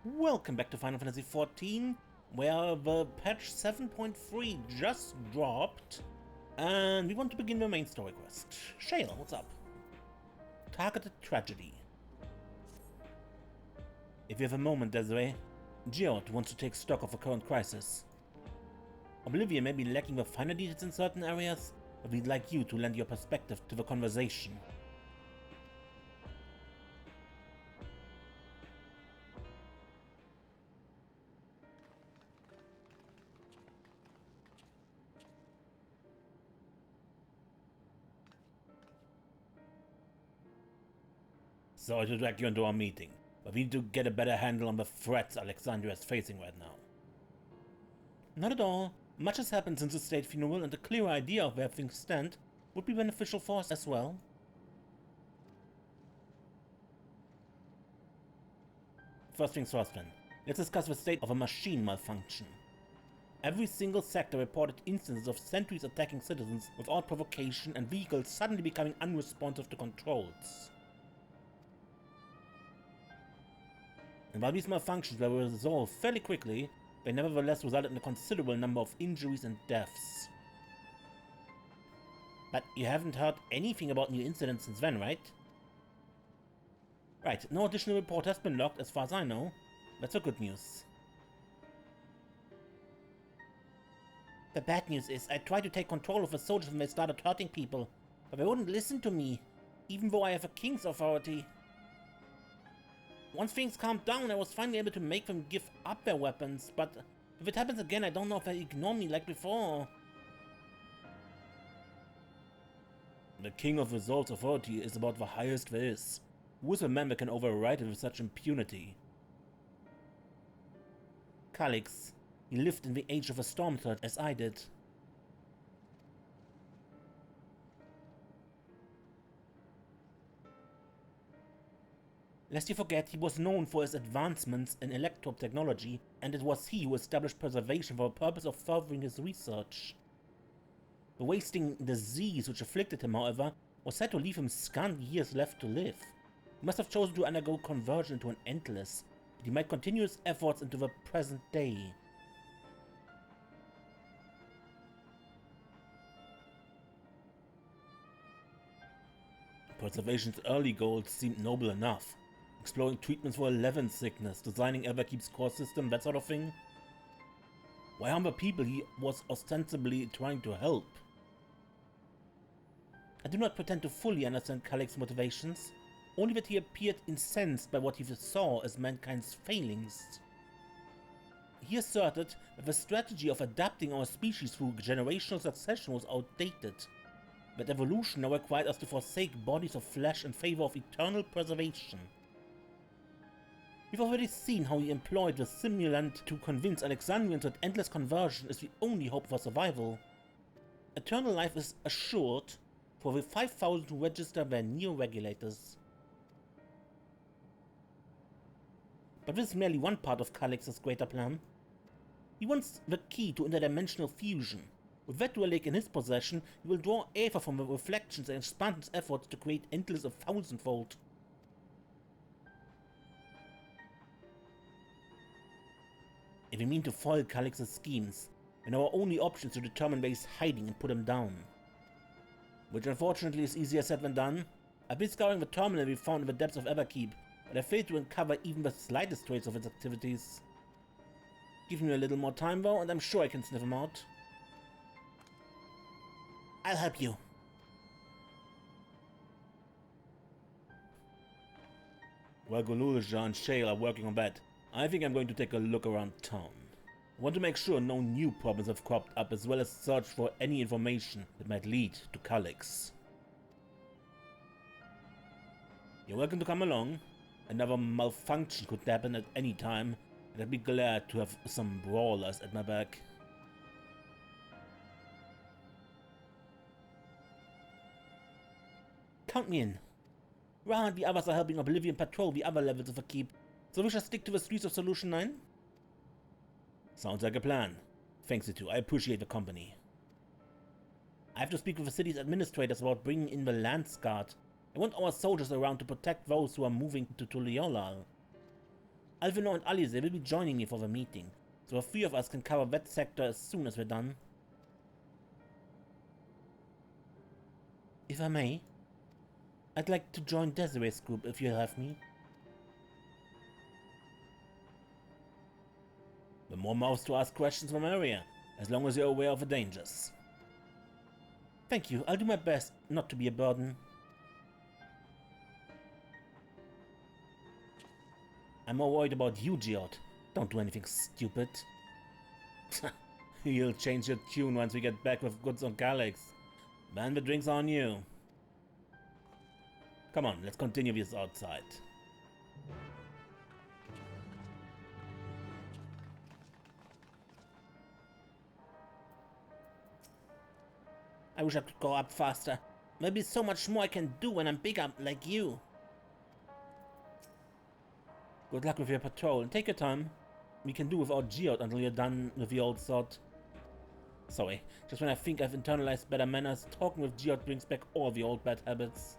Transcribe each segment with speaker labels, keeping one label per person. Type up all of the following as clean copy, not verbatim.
Speaker 1: Welcome back to Final Fantasy XIV, where the patch 7.3 just dropped, and we want to begin the main story quest. Shale, what's up? Targeted Tragedy. If you have a moment, Desiree, Geode wants to take stock of the current crisis. Oblivion may be lacking the finer details in certain areas, but we'd like you to lend your perspective to the conversation. Sorry to drag you into our meeting, but we need to get a better handle on the threats Alexandria is facing right now. Not at all. Much has happened since the state funeral, and a clear idea of where things stand would be beneficial for us as well. First things first then, let's discuss the state of a machine malfunction. Every single sector reported instances of sentries attacking citizens without provocation and vehicles suddenly becoming unresponsive to controls. And while these malfunctions were resolved fairly quickly, they nevertheless resulted in a considerable number of injuries and deaths. But you haven't heard anything about new incidents since then, right? Right, no additional report has been logged as far as I know. That's the good news. The bad news is I tried to take control of the soldiers when they started hurting people, but they wouldn't listen to me, even though I have a king's authority. Once things calmed down, I was finally able to make them give up their weapons, but if it happens again, I don't know if they'll ignore me like before. The King of Resolve's authority is about the highest there is. Who is a man that can override it with such impunity? Calix. He lived in the age of the Storm Threat as I did. Lest you forget, he was known for his advancements in electrope technology, and it was he who established preservation for the purpose of furthering his research. The wasting disease which afflicted him, however, was said to leave him scant years left to live. He must have chosen to undergo conversion into an endless, but he might continue his efforts into the present day. Preservation's early goals seemed noble enough. Exploring treatments for 11 sickness, designing Everkeep's core system, that sort of thing. Why harm the people he was ostensibly trying to help? I do not pretend to fully understand Calix's motivations, only that he appeared incensed by what he saw as mankind's failings. He asserted that the strategy of adapting our species through generational succession was outdated, that evolution now required us to forsake bodies of flesh in favor of eternal preservation. We've already seen how he employed the simulant to convince Alexandrians that endless conversion is the only hope for survival. Eternal life is assured for the 5,000 who register their neo-regulators. But this is merely one part of Calix's greater plan. He wants the key to interdimensional fusion. With that relic in his possession, he will draw aether from the reflections and expand his efforts to create endless a thousandfold. If we mean to foil Calix's schemes, then our only option is to determine where he's hiding and put him down. Which unfortunately is easier said than done. I've been scouring the terminal we found in the depths of Everkeep, but I failed to uncover even the slightest trace of its activities. Give me a little more time though, and I'm sure I can sniff him out. I'll help you. While Golulja and Shale are working on that, I think I'm going to take a look around town. I want to make sure no new problems have cropped up, as well as search for any information that might lead to Calix. You're welcome to come along. Another malfunction could happen at any time, and I'd be glad to have some brawlers at my back. Count me in. Ra and the others are helping Oblivion patrol the other levels of the keep, so we shall stick to the streets of Solution 9? Sounds like a plan. Thanks you two, I appreciate the company. I have to speak with the city's administrators about bringing in the Lance Guard. I want our soldiers around to protect those who are moving to Tuliolal. Alvino and Alice will be joining me for the meeting, so the three of us can cover that sector as soon as we're done. If I may, I'd like to join Desiree's group if you have me. The more mouths to ask questions from area, as long as you're aware of the dangers. Thank you, I'll do my best not to be a burden. I'm more worried about you, Geode. Don't do anything stupid. You'll change your tune once we get back with goods on Calyx. Then the drinks are on you. Come on, let's continue this outside. I wish I could go up faster. There'll be so much more I can do when I'm bigger like you. Good luck with your patrol, and take your time. We can do without Geode until you're done with the old sort. Sorry, just when I think I've internalized better manners, talking with Geode brings back all the old bad habits.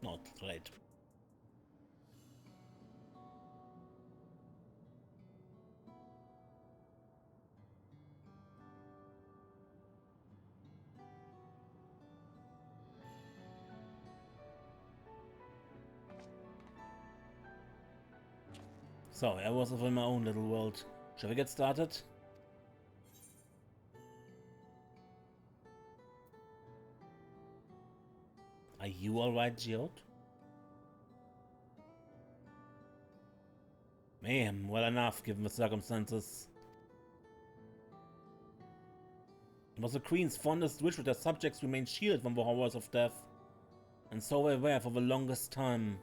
Speaker 1: Not right. Sorry, I was off in my own little world. Shall we get started? Are you alright, Geode? Ma'am, well enough given the circumstances. It was the Queen's fondest wish that their subjects remain shielded from the horrors of death, and so they were for the longest time.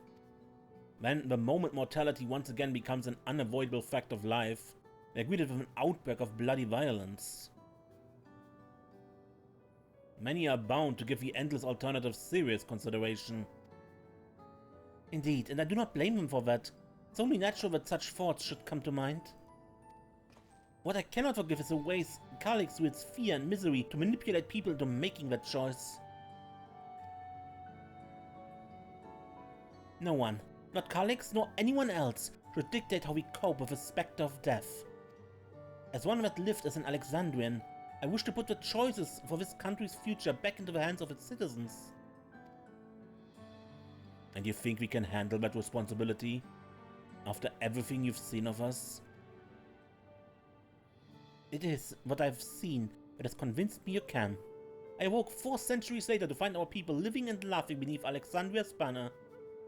Speaker 1: Then, the moment mortality once again becomes an unavoidable fact of life, they are greeted with an outbreak of bloody violence. Many are bound to give the endless alternative serious consideration. Indeed, and I do not blame them for that. It's only natural that such thoughts should come to mind. What I cannot forgive is the ways Calyx through its fear and misery to manipulate people into making that choice. No one, not Calyx nor anyone else, should dictate how we cope with the specter of death. As one that lived as an Alexandrian, I wish to put the choices for this country's future back into the hands of its citizens. And you think we can handle that responsibility? After everything you've seen of us? It is what I've seen that has convinced me you can. I awoke 4 centuries later to find our people living and laughing beneath Alexandria's banner.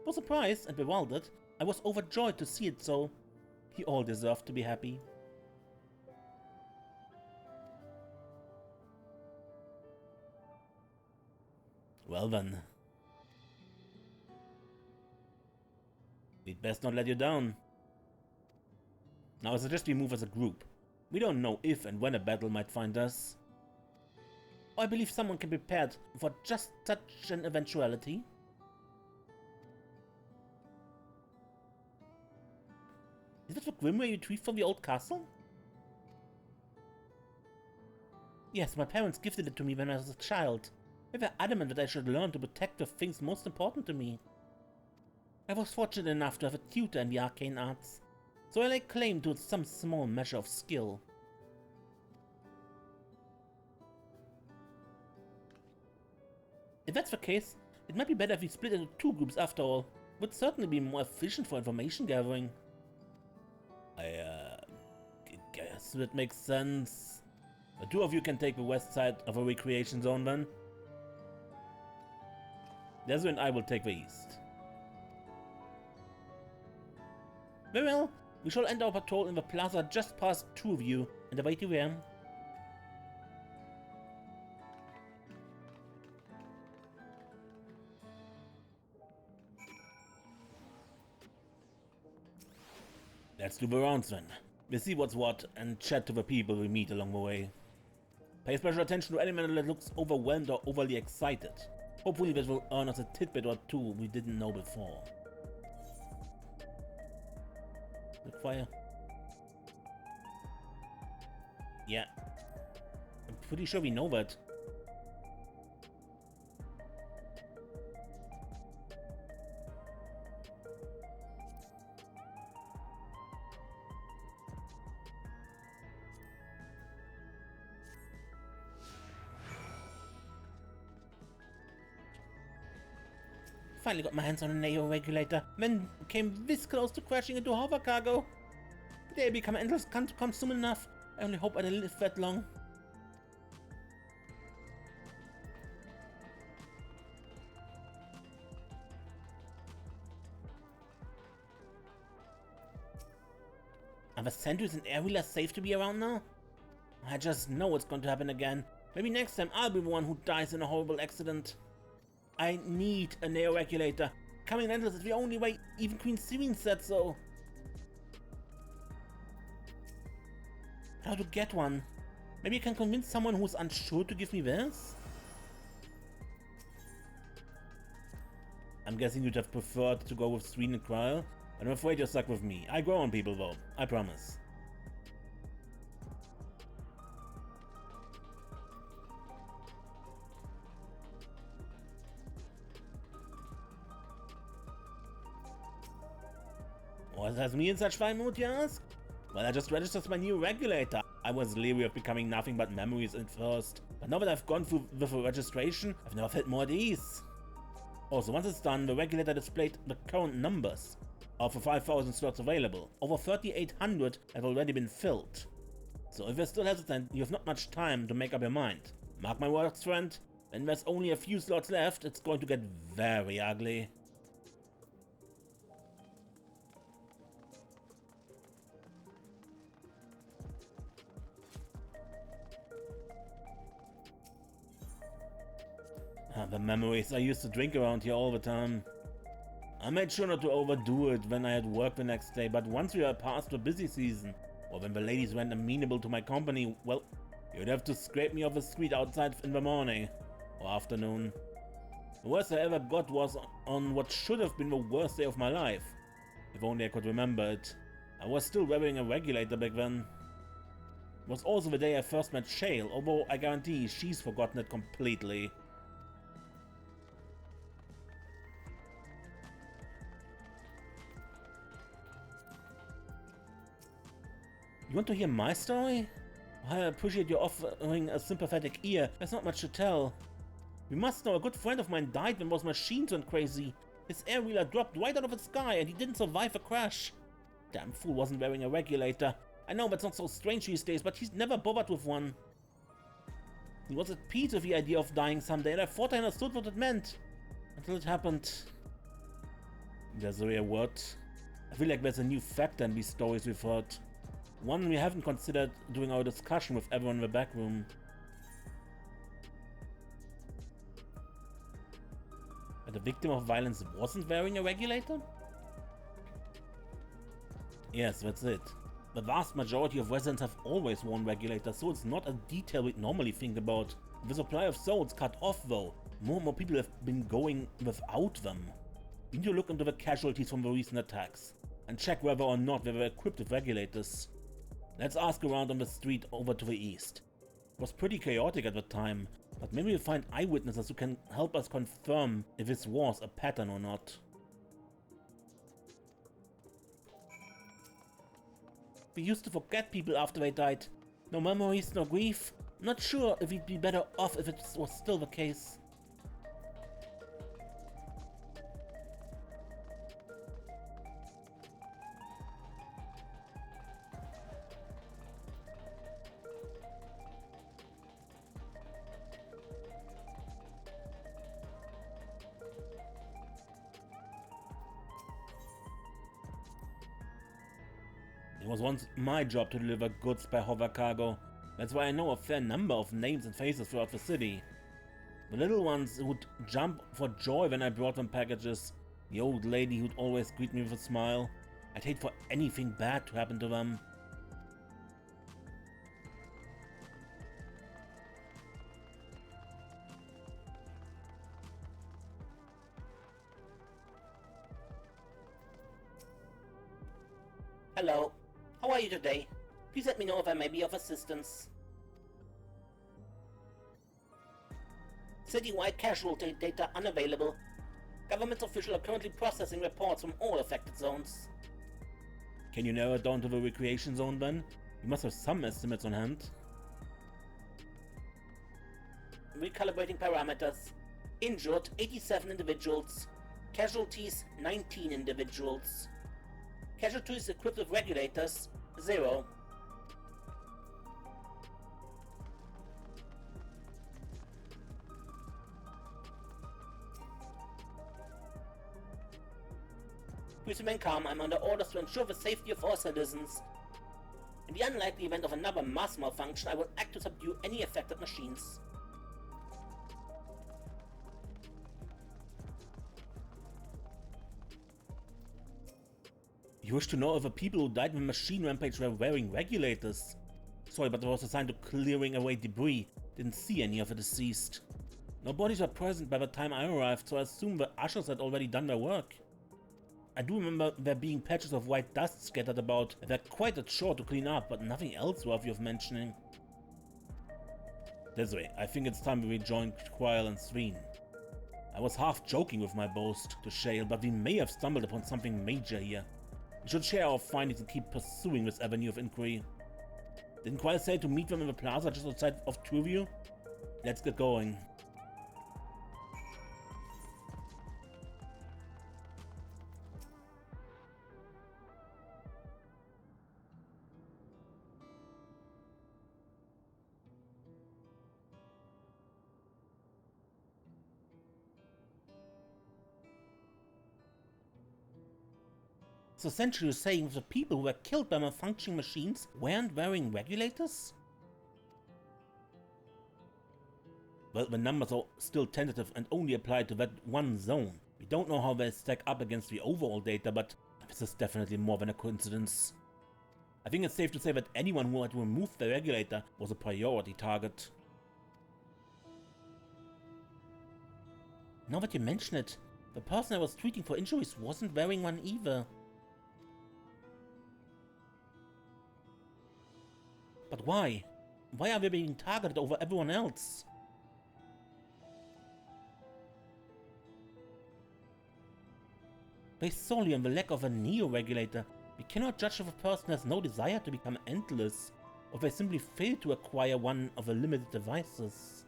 Speaker 1: For surprised and bewildered, I was overjoyed to see it so. We all deserve to be happy. Well then. We'd best not let you down. Now I suggest we move as a group. We don't know if and when a battle might find us. I believe someone can be prepared for just such an eventuality. Is that the Grimway you retrieved from the old castle? Yes, my parents gifted it to me when I was a child. They were adamant that I should learn to protect the things most important to me. I was fortunate enough to have a tutor in the arcane arts, so I lay claim to some small measure of skill. If that's the case, it might be better if we split into 2 groups after all. It would certainly be more efficient for information gathering. I guess that makes sense. The 2 of you can take the west side of a recreation zone then. Desiree and I will take the east. Very well, we shall end our patrol in the plaza just past 2 of you, and await you there. Let's do the rounds then. We'll see what's what and chat to the people we meet along the way. Pay special attention to anyone that looks overwhelmed or overly excited. Hopefully that will earn us a tidbit or two we didn't know before. Quick fire. Yeah. I'm pretty sure we know that. Finally got my hands on an AO regulator, then came this close to crashing into hover cargo. They become endless, can't come soon enough. I only hope I didn't live that long. Are the sentries and air wheelers safe to be around now? I just know it's going to happen again. Maybe next time I'll be the one who dies in a horrible accident. I need a neo regulator. Coming endless is the only way. Even Queen Serene said so. How to get one? Maybe I can convince someone who's unsure to give me this? I'm guessing you'd have preferred to go with Serene and Kryl. I'm afraid you're stuck with me. I grow on people though, I promise. What has me in such fine mood, you ask? Well, I just registered my new regulator. I was leery of becoming nothing but memories at first. But now that I've gone through with the registration, I've never felt more at ease. Also, once it's done, the regulator displayed the current numbers of the 5,000 slots available. Over 3,800 have already been filled. So if you're still hesitant, you have not much time to make up your mind. Mark my words, friend, when there's only a few slots left, it's going to get very ugly. The memories I used to drink around here all the time. I made sure not to overdo it when I had work the next day, but once we were past the busy season, or when the ladies weren't amenable to my company, well, you'd have to scrape me off the street outside in the morning or afternoon. The worst I ever got was on what should have been the worst day of my life. If only I could remember it. I was still wearing a regulator back then. It was also the day I first met Shale, although I guarantee she's forgotten it completely. You want to hear my story? I appreciate you offering a sympathetic ear. There's not much to tell. You must know a good friend of mine died when those machines went crazy. His air wheeler dropped right out of the sky and he didn't survive the crash. Damn fool wasn't wearing a regulator. I know that's not so strange these days, but he's never bothered with one. He was at peace with the idea of dying someday, and I thought I understood what it meant. Until it happened. There's a real word. I feel like there's a new factor in these stories we've heard. One we haven't considered during our discussion with everyone in the back room. But the victim of violence wasn't wearing a regulator? Yes, that's it. The vast majority of residents have always worn regulators, so it's not a detail we'd normally think about. With the supply of souls cut off though, more and more people have been going without them. We need to look into the casualties from the recent attacks, and check whether or not they were equipped with regulators. Let's ask around on the street over to the east. It was pretty chaotic at the time, but maybe we'll find eyewitnesses who can help us confirm if this was a pattern or not. We used to forget people after they died. No memories, no grief. I'm not sure if we'd be better off if it was still the case. It was once my job to deliver goods by hover cargo. That's why I know a fair number of names and faces throughout the city. The little ones who'd jump for joy when I brought them packages. The old lady who'd always greet me with a smile. I'd hate for anything bad to happen to them. Hello. How are you today? Please let me know if I may be of assistance. Citywide casualty data unavailable. Government officials are currently processing reports from all affected zones. Can you narrow it down to the recreation zone then? You must have some estimates on hand. Recalibrating parameters. Injured 87 individuals. Casualties 19 individuals. Casualties equipped with regulators 0. Please remain calm. I'm under orders to ensure the safety of all citizens. In the unlikely event of another mass malfunction, I will act to subdue any affected machines. You wish to know if the people who died in the machine rampage were wearing regulators? Sorry, but I was assigned to clearing away debris. Didn't see any of the deceased. No bodies were present by the time I arrived, so I assume the ushers had already done their work. I do remember there being patches of white dust scattered about. They're quite a chore to clean up, but nothing else worthy of mentioning. This way, I think it's time we rejoin Quail and Sreen. I was half joking with my boast to Shale, but we may have stumbled upon something major here. We should share our findings and keep pursuing this avenue of inquiry. Didn't Quail say to meet them in the plaza just outside of Truview? Let's get going. So Sentry is saying the people who were killed by malfunctioning machines weren't wearing regulators? Well, the numbers are still tentative and only apply to that one zone. We don't know how they stack up against the overall data, but this is definitely more than a coincidence. I think it's safe to say that anyone who had removed the regulator was a priority target. Now that you mention it, the person I was treating for injuries wasn't wearing one either. But why? Why are we being targeted over everyone else? Based solely on the lack of a neo-regulator, we cannot judge if a person has no desire to become endless, or they simply fail to acquire one of the limited devices.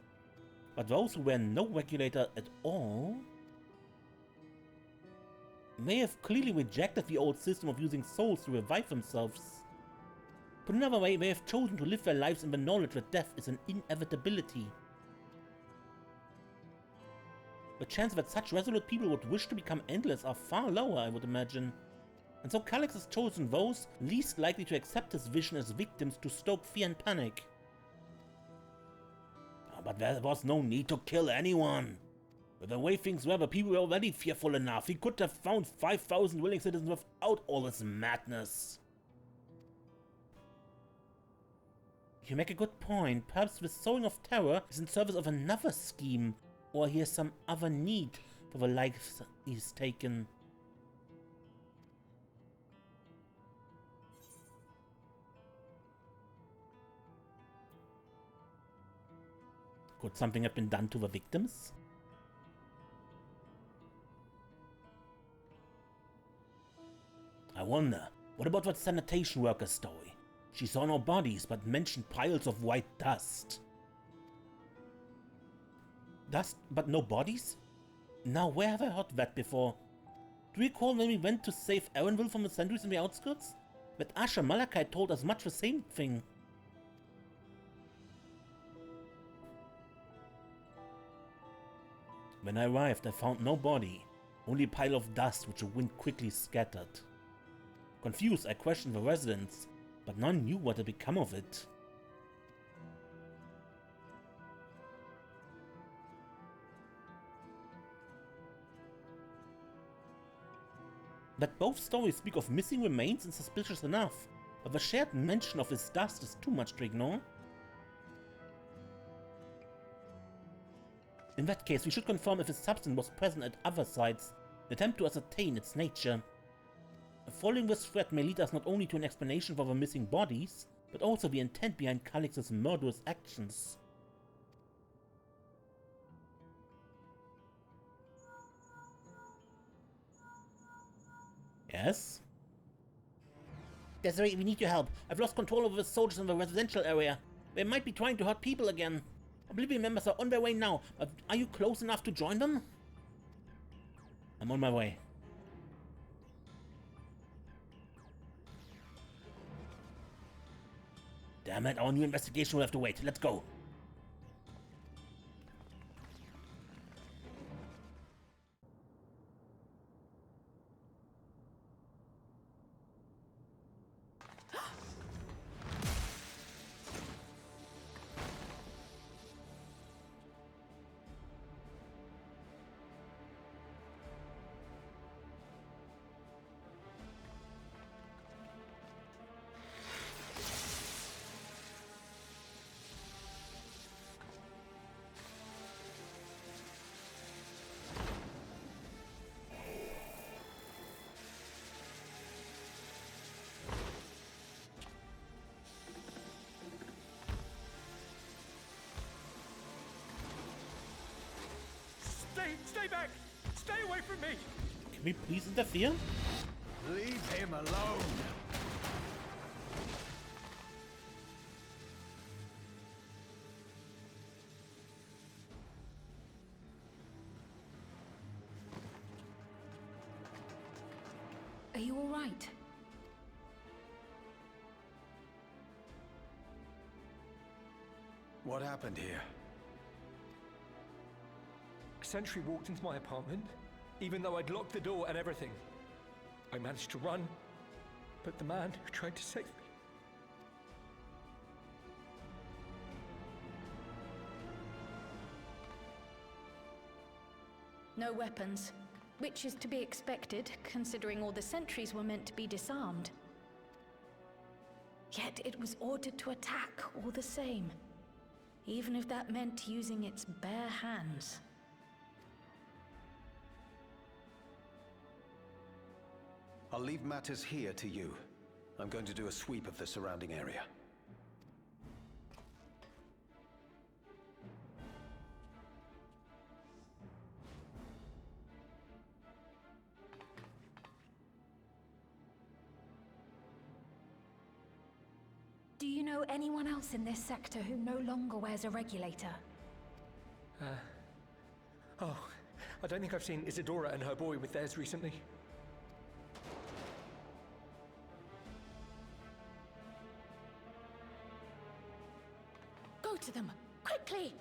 Speaker 1: But those who wear no regulator at all may have clearly rejected the old system of using souls to revive themselves. Put another way, they have chosen to live their lives in the knowledge that death is an inevitability. The chances that such resolute people would wish to become endless are far lower, I would imagine. And so Calyx has chosen those least likely to accept his vision as victims to stoke fear and panic. Oh, but there was no need to kill anyone. With the way things were, the people were already fearful enough. He could have found 5,000 willing citizens without all this madness. You make a good point. Perhaps the sowing of terror is in service of another scheme, or he has some other need for the lives he's taken. Could something have been done to the victims? I wonder, what about that sanitation worker story? She saw no bodies, but mentioned piles of white dust. Dust, but no bodies? Now, where have I heard that before? Do you recall when we went to save Aaronville from the sentries in the outskirts? That Asher Malachite told us much the same thing. When I arrived, I found no body, only a pile of dust which the wind quickly scattered. Confused, I questioned the residents, but none knew what had become of it. That both stories speak of missing remains is suspicious enough, but the shared mention of his dust is too much to ignore. In that case, we should confirm if his substance was present at other sites, and attempt to ascertain its nature. Following this thread may lead us not only to an explanation for the missing bodies, but also the intent behind Calix's murderous actions. Yes? Desiree, we need your help. I've lost control over the soldiers in the residential area. They might be trying to hurt people again. Oblivion members are on their way now, but are you close enough to join them? I'm on my way. Damn it, our new investigation will have to wait. Let's go.
Speaker 2: Stay back! Stay away from me!
Speaker 1: Can we please interfere?
Speaker 2: Leave him alone!
Speaker 3: Are you all right?
Speaker 2: What happened here?
Speaker 4: Sentry walked into my apartment, even though I'd locked the door and everything. I managed to run, but the man who tried to save me...
Speaker 3: No weapons, which is to be expected, considering all the sentries were meant to be disarmed. Yet it was ordered to attack all the same, even if that meant using its bare hands.
Speaker 2: I'll leave matters here to you. I'm going to do a sweep of the surrounding area.
Speaker 3: Do you know anyone else in this sector who no longer wears a regulator?
Speaker 4: Oh, I don't think I've seen Isadora and her boy with theirs recently.
Speaker 3: Go to them, quickly!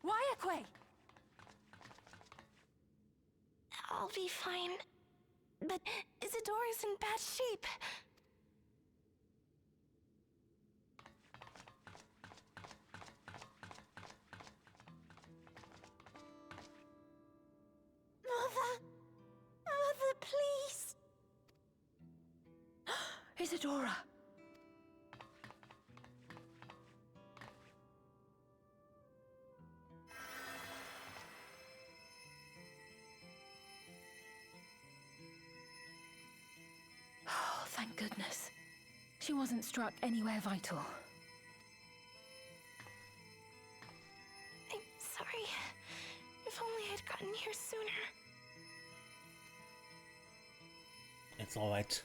Speaker 3: Wyaquay!
Speaker 5: I'll be fine. But Isadora's in bad shape. Mother, please.
Speaker 3: Isadora! Oh, thank goodness. She wasn't struck anywhere vital.
Speaker 5: I'm sorry. If only I'd gotten here sooner.
Speaker 1: It's alright.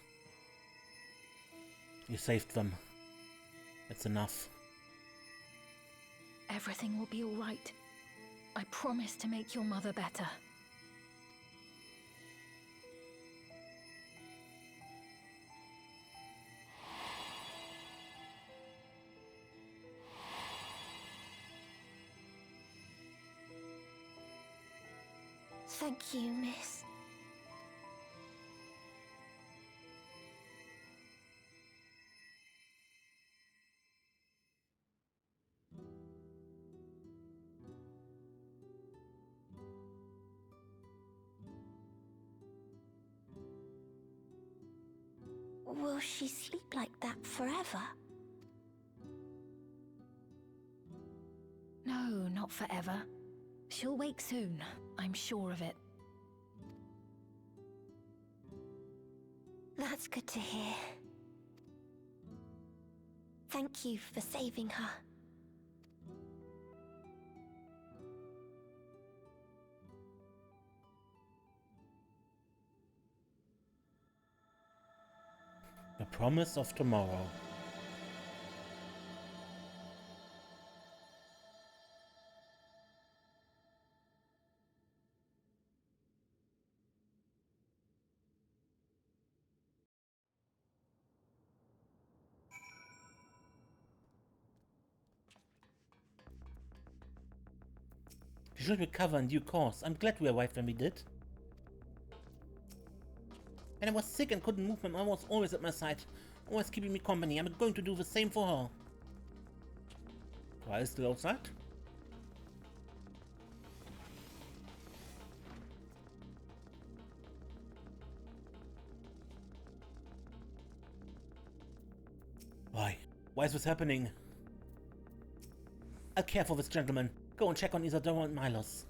Speaker 1: You saved them. It's enough.
Speaker 3: Everything will be all right. I promise to make your mother better.
Speaker 5: Thank you, miss. Will she sleep like that forever?
Speaker 3: No, not forever. She'll wake soon, I'm sure of it.
Speaker 5: That's good to hear. Thank you for saving her.
Speaker 1: The promise of tomorrow. You should recover in due course. I'm glad we arrived when we did. And I was sick and couldn't move. My mom was always at my side, always keeping me company. I'm going to do the same for her. Why is still outside? Why? Why is this happening? I'll care for this gentleman. Go and check on Isadora and Milos.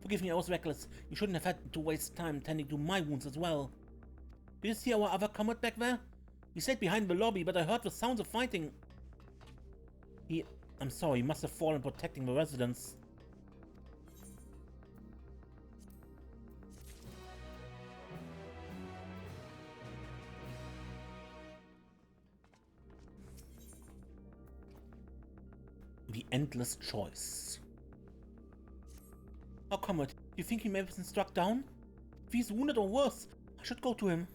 Speaker 1: Forgive me, I was reckless. You shouldn't have had to waste time tending to my wounds as well. Do you see our other comrade back there? He stayed behind the lobby, but I heard the sounds of fighting. I'm sorry, he must have fallen protecting the residents. The endless choice. Oh, comrade, do you think he may have been struck down? If he's wounded or worse, I should go to him.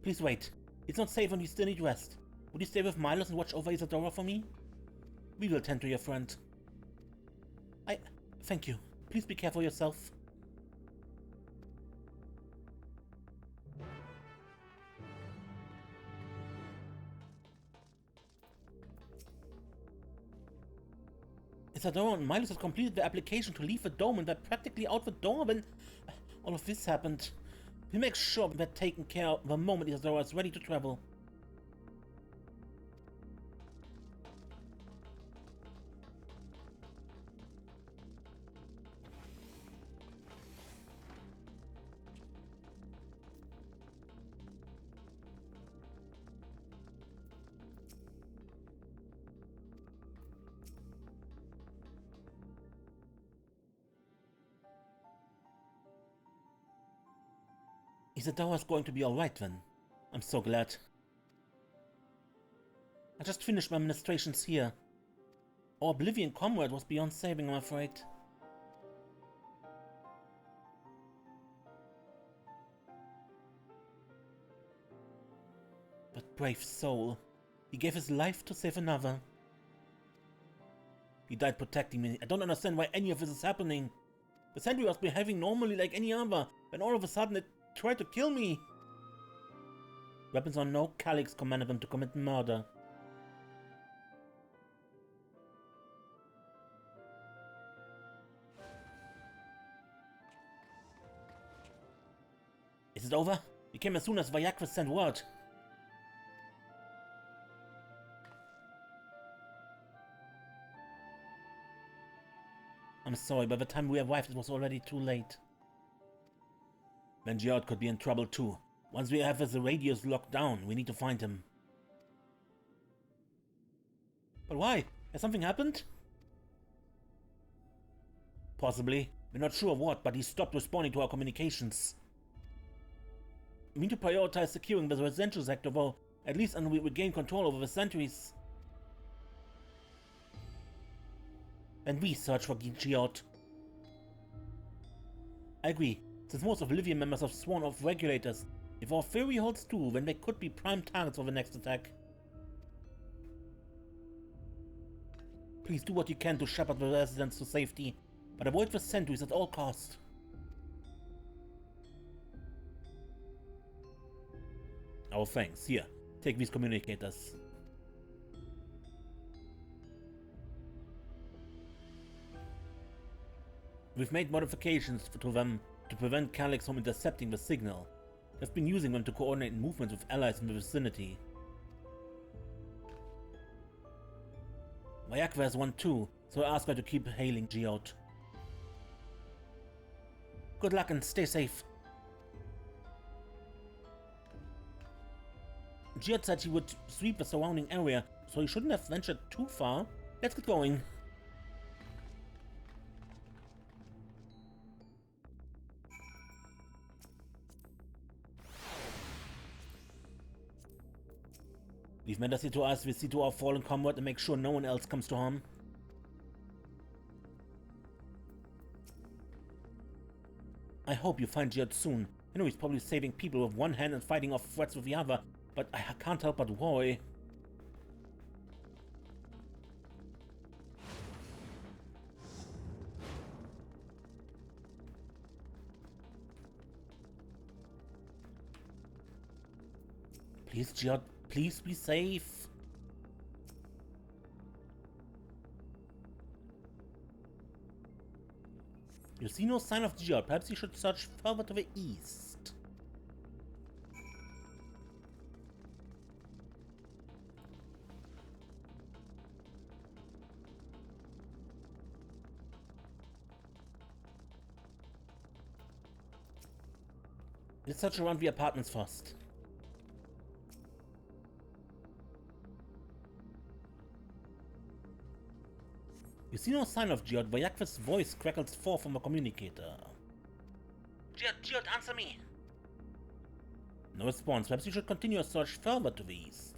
Speaker 1: Please wait. It's not safe and we still need rest. Would you stay with Milos and watch over Isadora for me? We will tend to your friend. Thank you. Please be careful yourself. Isadora and Milos had completed the application to leave the dome and they're practically out the door when all of this happened. We'll make sure they're taken care of the moment Isadora is ready to travel. Isadora's going to be alright then. I'm so glad. I just finished my ministrations here. Our Oblivion comrade was beyond saving, I'm afraid. But brave soul. He gave his life to save another. He died protecting me. I don't understand why any of this is happening. The sentry was behaving normally like any other, then all of a sudden it tried to kill me. Weapons or no, Calix commanded them to commit murder. Is it over? We came as soon as Vayakvis sent word. I'm sorry, by the time we arrived it was already too late. Mengiad could be in trouble too. Once we have the radius locked down, we need to find him. But why? Has something happened? Possibly. We're not sure what, but he stopped responding to our communications. We need to prioritize securing the residential sector, though, at least until we regain control over the sentries. And we search for Gigiot. I agree. Since most of Livia members have sworn off regulators, if our theory holds true, then they could be prime targets for the next attack. Please do what you can to shepherd the residents to safety, but avoid the sentries at all costs. Our thanks. Here, take these communicators. We've made modifications to them to prevent Calyx from intercepting the signal. They've been using them to coordinate movements with allies in the vicinity. Mayakva has one too, so I asked her to keep hailing Geode. Good luck and stay safe. Geode said he would sweep the surrounding area, so he shouldn't have ventured too far. Let's get going. We've made us see to us, we see to our fallen comrade and make sure no one else comes to harm. I hope you find Geode soon. I know he's probably saving people with one hand and fighting off threats with the other, but I can't help but worry. Please, Geode, please be safe. You see no sign of Geode. Perhaps you should search further to the east. Let's search around the apartments first. You see no sign of Geode. Vayakva's voice crackles forth from a communicator. Geode, answer me! No response. Perhaps you should continue your search further to the east.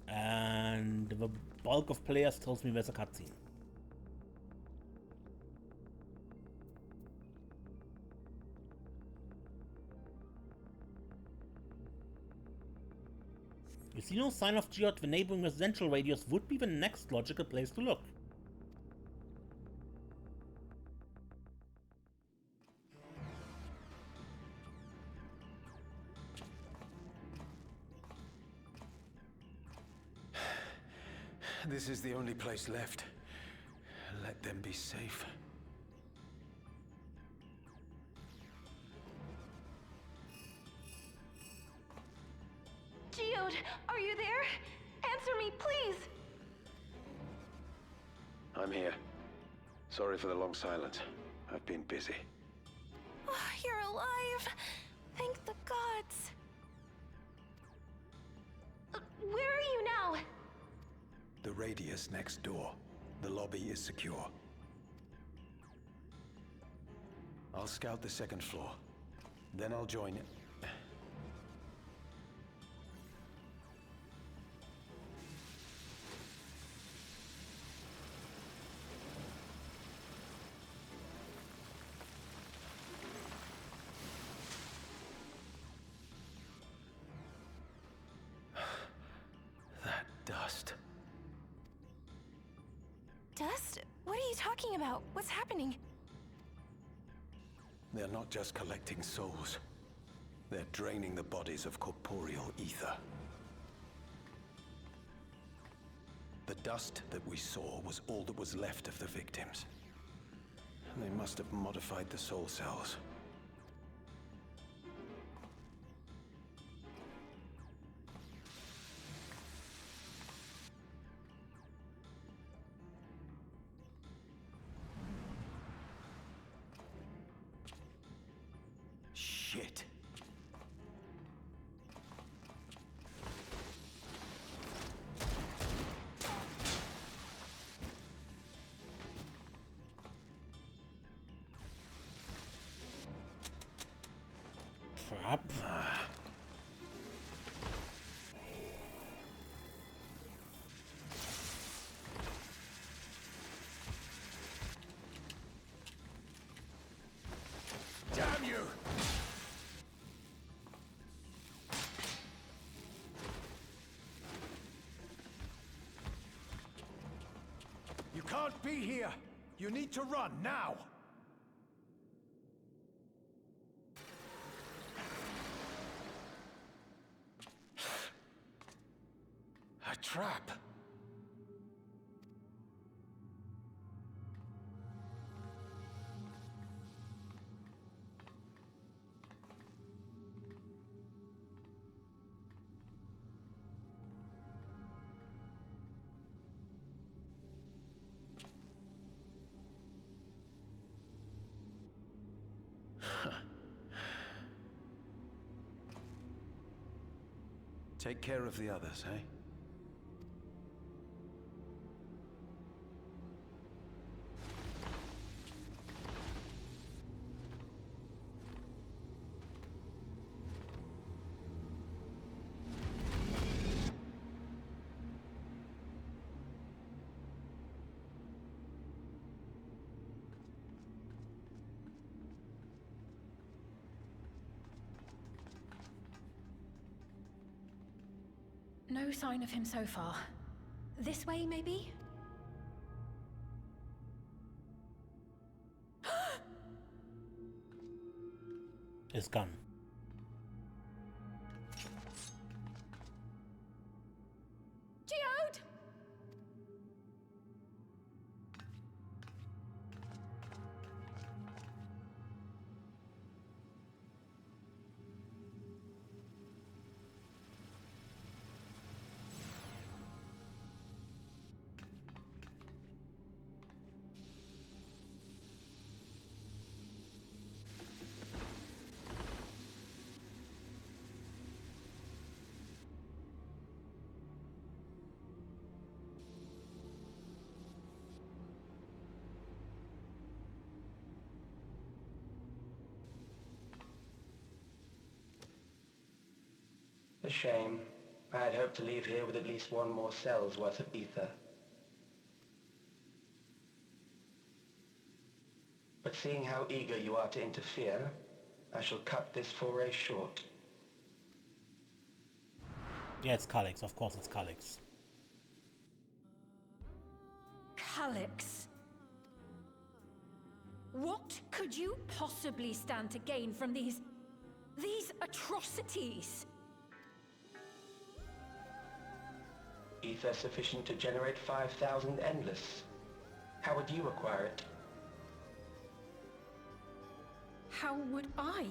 Speaker 1: And the bulk of players tells me there's a cutscene. You see no sign of Geode. The neighboring residential radius would be the next logical place to look.
Speaker 2: This is the only place left. Let them be safe.
Speaker 5: Geode, are you there? Answer me, please!
Speaker 2: I'm here. Sorry for the long silence. I've been busy.
Speaker 5: Oh, you're alive! Thank the gods! Where are you now?
Speaker 2: The radius next door. The lobby is secure. I'll scout the second floor. Then I'll join it. That dust.
Speaker 5: Dust? What are you talking about? What's happening?
Speaker 2: They're not just collecting souls. They're draining the bodies of corporeal ether. The dust that we saw was all that was left of the victims. They must have modified the soul cells. Shit.
Speaker 1: Crap.
Speaker 2: Damn you! can't be here! You need to run, now! A trap! Take care of the others, eh?
Speaker 3: No sign of him so far. This way, maybe?
Speaker 1: It's gone.
Speaker 3: Geode!
Speaker 6: A shame. I had hoped to leave here with at least one more cell's worth of ether. But seeing how eager you are to interfere, I shall cut this foray short.
Speaker 1: Yeah, it's Calyx. Of course it's Calyx.
Speaker 3: Calyx. What could you possibly stand to gain from these atrocities?
Speaker 6: Ether sufficient to generate 5,000 endless. How would you acquire it?
Speaker 3: How would I?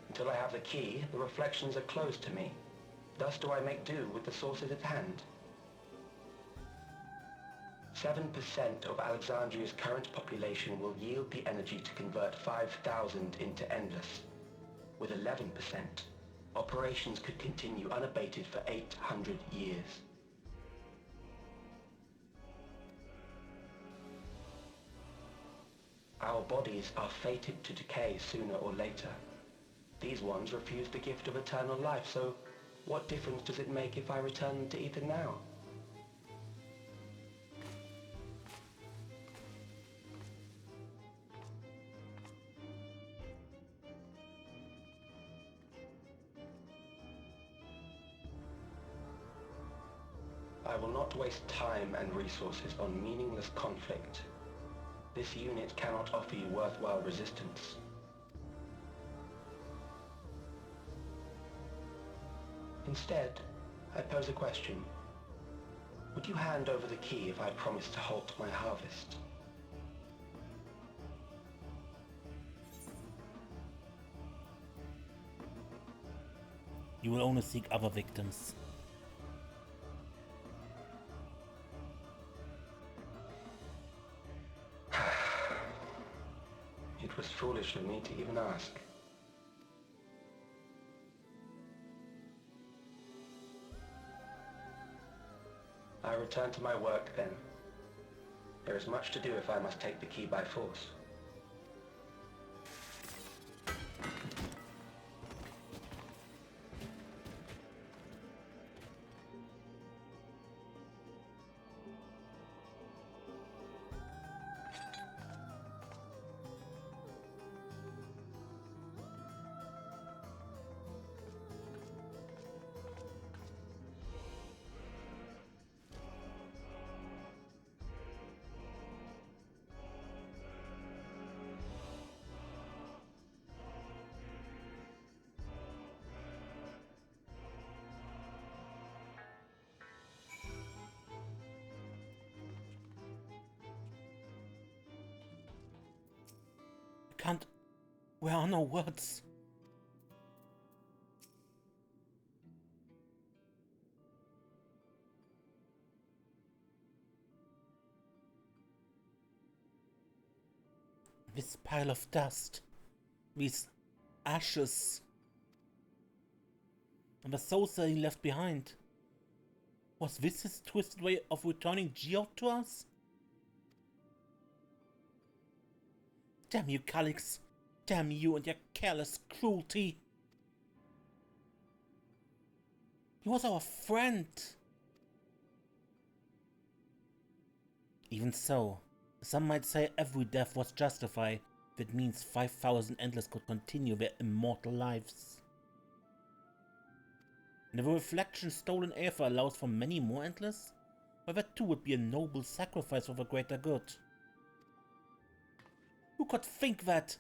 Speaker 6: Until I have the key, the reflections are closed to me. Thus do I make do with the sources at hand. 7% of Alexandria's current population will yield the energy to convert 5,000 into endless. With 11%, operations could continue unabated for 800 years. Our bodies are fated to decay sooner or later. These ones refuse the gift of eternal life, so what difference does it make if I return them to ether now? I will not waste time and resources on meaningless conflict. This unit cannot offer you worthwhile resistance. Instead, I pose a question. Would you hand over the key if I promise to halt my harvest?
Speaker 1: You will only seek other victims.
Speaker 6: It was foolish of me to even ask. I return to my work then. There is much to do if I must take the key by force.
Speaker 1: There are no words. This pile of dust, these ashes, and the soul cell he left behind. Was this his twisted way of returning Geode to us? Damn you, Calyx. Damn you and your careless cruelty. He was our friend. Even so, some might say every death was justified if it means 5,000 Endless could continue their immortal lives. And if a reflection stolen Aether allows for many more Endless, well, that too would be a noble sacrifice for the greater good. Who could think that?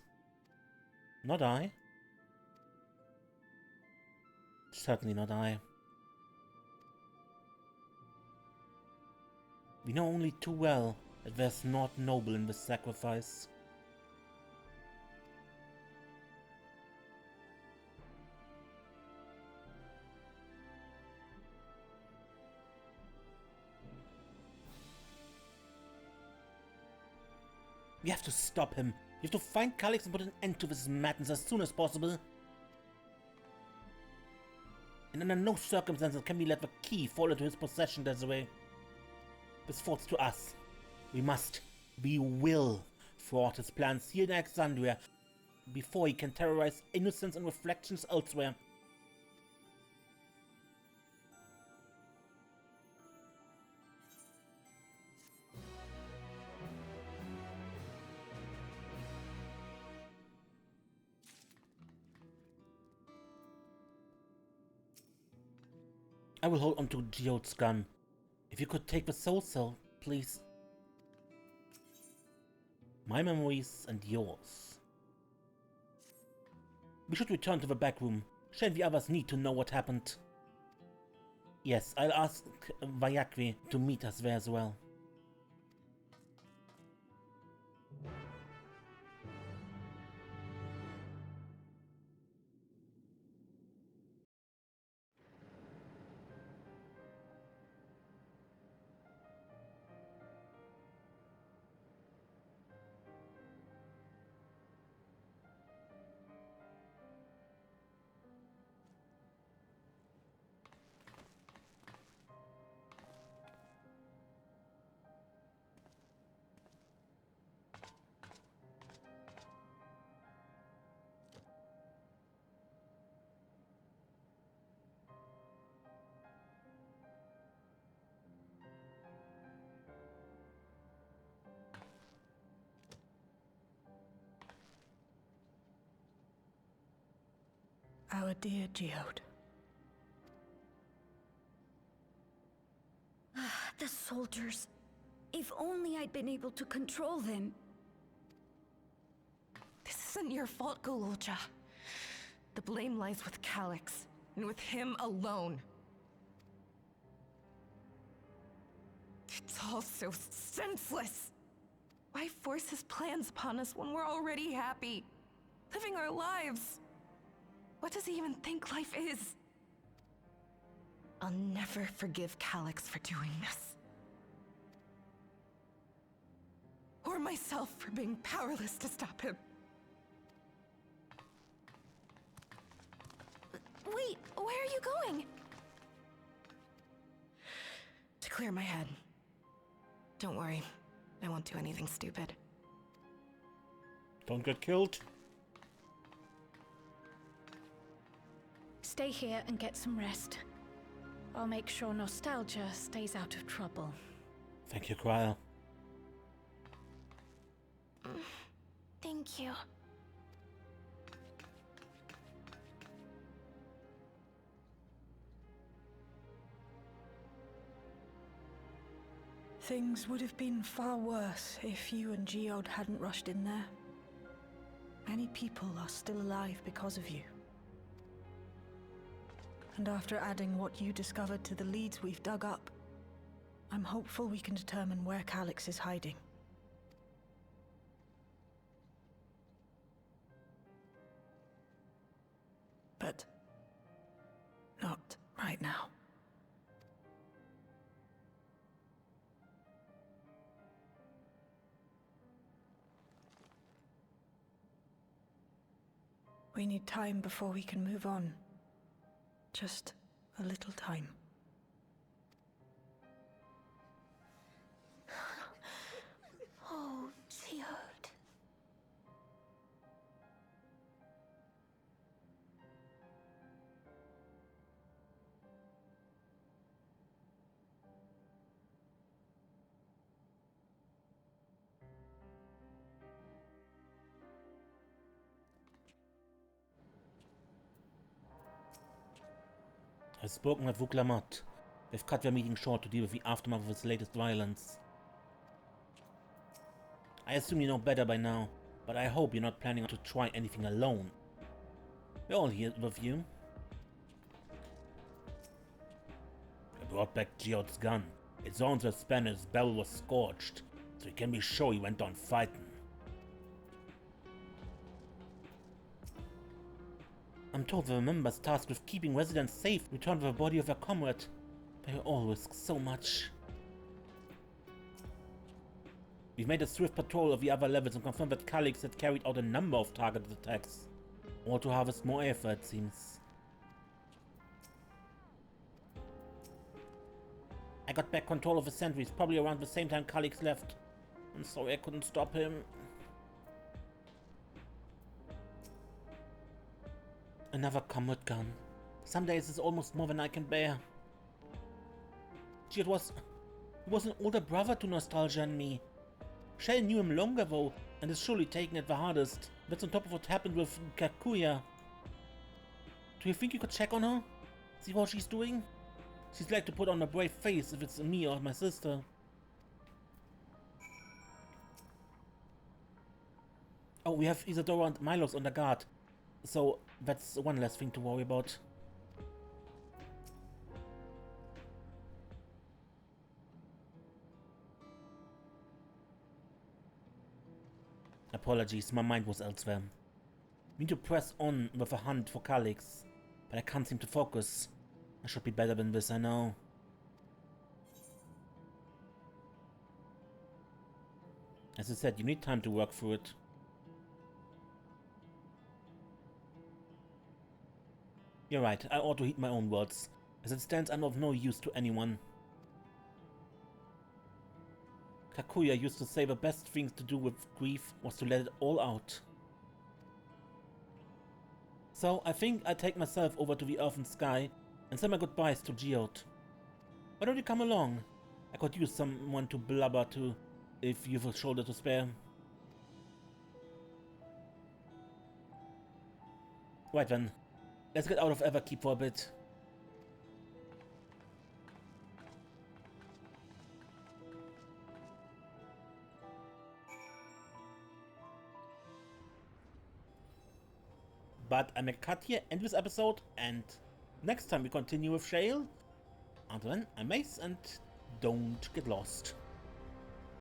Speaker 1: Not I. Certainly not I. We know only too well that there's naught noble in this sacrifice. We have to stop him. We have to find Calyx and put an end to this madness as soon as possible. And under no circumstances can we let the key fall into his possession, Desiree. This falls to us. We will thwart his plans here in Alexandria before he can terrorize innocents and reflections elsewhere. I will hold on to Geode's gun. If you could take the soul cell, please. My memories and yours. We should return to the back room. She and the others need to know what happened. Yes, I'll ask Vayakri to meet us there as well.
Speaker 3: Our dear Geode. The soldiers. If only I'd been able to control them.
Speaker 5: This isn't your fault, Gololja. The blame lies with Calyx, and with him alone. It's all so senseless. Why force his plans upon us when we're already happy, living our lives? What does he even think life is? I'll never forgive Calyx for doing this. Or myself for being powerless to stop him. Wait, where are you going? To clear my head. Don't worry, I won't do anything stupid.
Speaker 1: Don't get killed.
Speaker 3: Stay here and get some rest. I'll make sure Nostalgia stays out of trouble.
Speaker 1: Thank you, Cryle.
Speaker 5: Thank you.
Speaker 7: Things would have been far worse if you and Geode hadn't rushed in there. Many people are still alive because of you. And after adding what you discovered to the leads we've dug up, I'm hopeful we can determine where Calyx is hiding. We need time before we can move on. Just a little time.
Speaker 3: Oh, Geode.
Speaker 1: I've spoken with Vuk Lamotte. They've cut their meeting short to deal with the aftermath of his latest violence. I assume you know better by now, but I hope you're not planning to try anything alone. We're all here with you. I brought back Geode's gun. Its own Spanish bell was scorched, so you can be sure he went on fighting. I'm told the members tasked with keeping residents safe returned with the body of their comrade. They all risk so much. We've made a swift patrol of the other levels and confirmed that Calix had carried out a number of targeted attacks. All to harvest more airfare, it seems. I got back control of the sentries probably around the same time Calix left. I'm sorry I couldn't stop him. Another comrade gun. Some days is almost more than I can bear. Gee, he was an older brother to Nostalgia and me. Shell knew him longer though, and is surely taking it the hardest. That's on top of what happened with Kakuya. Do you think you could check on her? See how she's doing? She'd like to put on a brave face if it's me or my sister. Oh, we have Isadora and Milos on the guard. So that's one less thing to worry about. Apologies, my mind was elsewhere. We need to press on with a hunt for Calix, but I can't seem to focus. I should be better than this, I know. As I said, you need time to work through it. You're right, I ought to heed my own words. As it stands, I'm of no use to anyone. Kakuya used to say the best thing to do with grief was to let it all out. So I think I'll take myself over to the Earth and Sky and say my goodbyes to Geode. Why don't you come along? I could use someone to blubber to, if you've a shoulder to spare. Right then, let's get out of Everkeep for a bit. But I make a cut here, end this episode, and next time we continue with Shale. Until then, I'm Mace, and don't get lost.